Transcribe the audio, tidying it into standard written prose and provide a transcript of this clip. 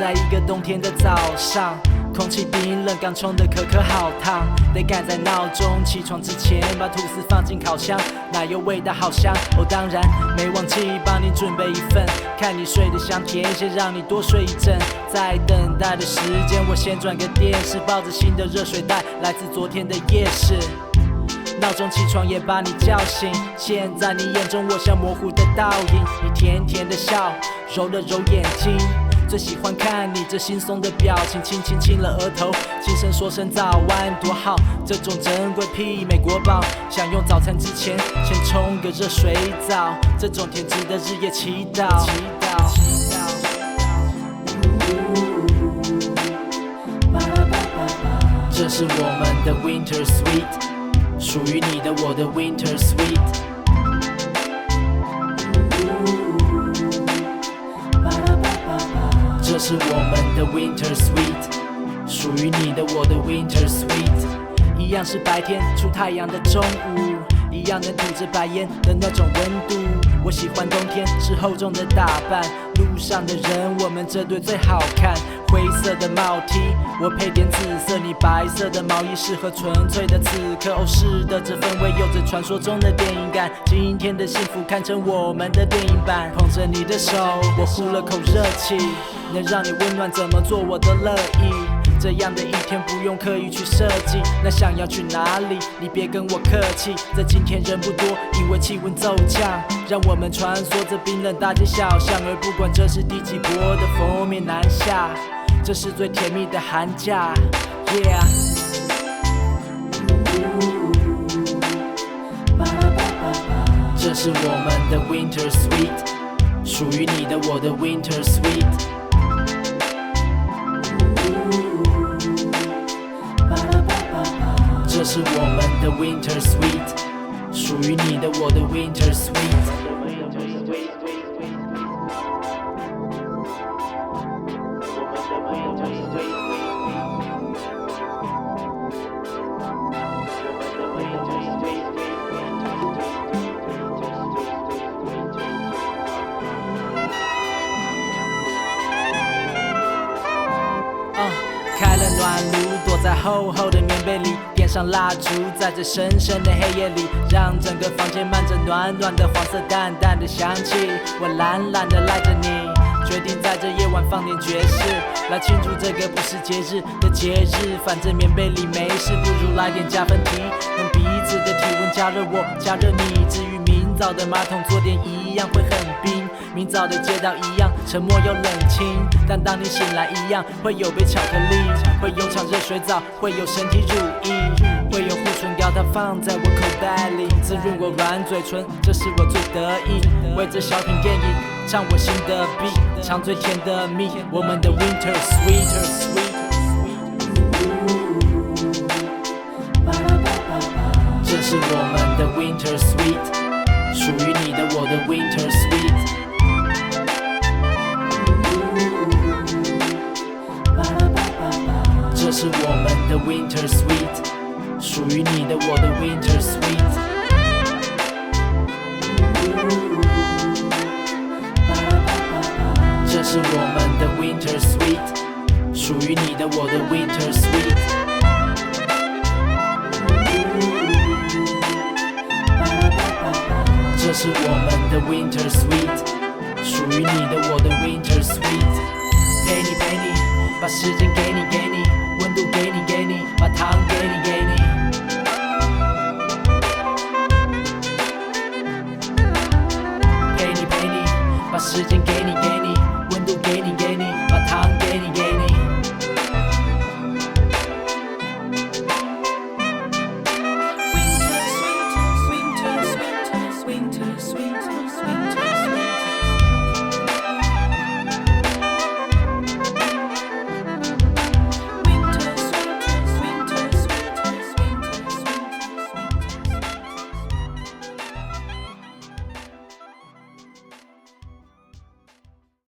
在一个冬天的早上，空气冰冷，刚冲的可可好烫，得赶在闹钟起床之前把吐司放进烤箱，奶油味道好香。哦，当然没忘记帮你准备一份，看你睡得香甜，先让你多睡一阵。在等待的时间，我先转个电视，抱着新的热水袋，来自昨天的夜市。闹钟起床也把你叫醒，现在你眼中我像模糊的倒影，你甜甜的笑，揉了揉眼睛。最喜欢看你这惺忪的表情，轻轻亲了额头，轻声说声早安，多好。这种珍贵媲美国宝，想用早餐之前先冲个热水澡，这种甜值得日夜祈祷。这是我们的 Winter Sweet， 属于你的我的 Winter Sweet。这是我们的 Winter Sweet， 属于你的我的 Winter Sweet。一样是白天出太阳的中午，一样能吐着白烟的那种温度。我喜欢冬天是厚重的打扮，路上的人我们这对最好看。灰色的帽 T， 我配点紫色，你白色的毛衣适合纯粹的此刻。哦，是的，这氛围有着传说中的电影感，今天的幸福堪称我们的电影版。捧着你的手，我呼了口热气，能让你温暖怎么做我都乐意。这样的一天不用刻意去设计，那想要去哪里你别跟我客气。在今天人不多，因为气温骤降，让我们穿梭着冰冷大街小巷，而不管这是第几波的封面南下，这是最甜蜜的寒假 Yeah。 这是我们的 Winter Sweet， 属于你的我的 Winter Sweet。这是我们的 Winter Sweet， 属于你的我的 Winter Sweet。开了暖炉，躲在厚厚的棉被里，点上蜡烛，在这深深的黑夜里，让整个房间漫着暖暖的黄色淡淡的香气。我懒懒的赖着你，决定在这夜晚放点爵士，来庆祝这个不是节日的节日。反正棉被里没事，不如来点加分题，用彼此的体温加热我，加热你。至于明早的马桶，昨天一样会很冰，明早的街道一样沉默又冷清，但当你醒来一样会有杯巧克力，会有场热水澡，会有身体乳液，会有护唇膏，它放在我口袋里，滋润我软嘴唇，这是我最得意。为这小品电影唱我新的 beat， 唱最甜的蜜，我们的 Winter Sweet。这是我们的 Winter Sweet， 属于你的我的 Winter Sweet。这是我们的 Winter Sweet， 属于你的我的 Winter Sweet。这是我们的 Winter Sweet， 属于你的我的 Winter Sweet。这是我们的 Winter Sweet， 属于你的我的 Winter Sweet。陪你，把时间给你，温度给你，把糖给你。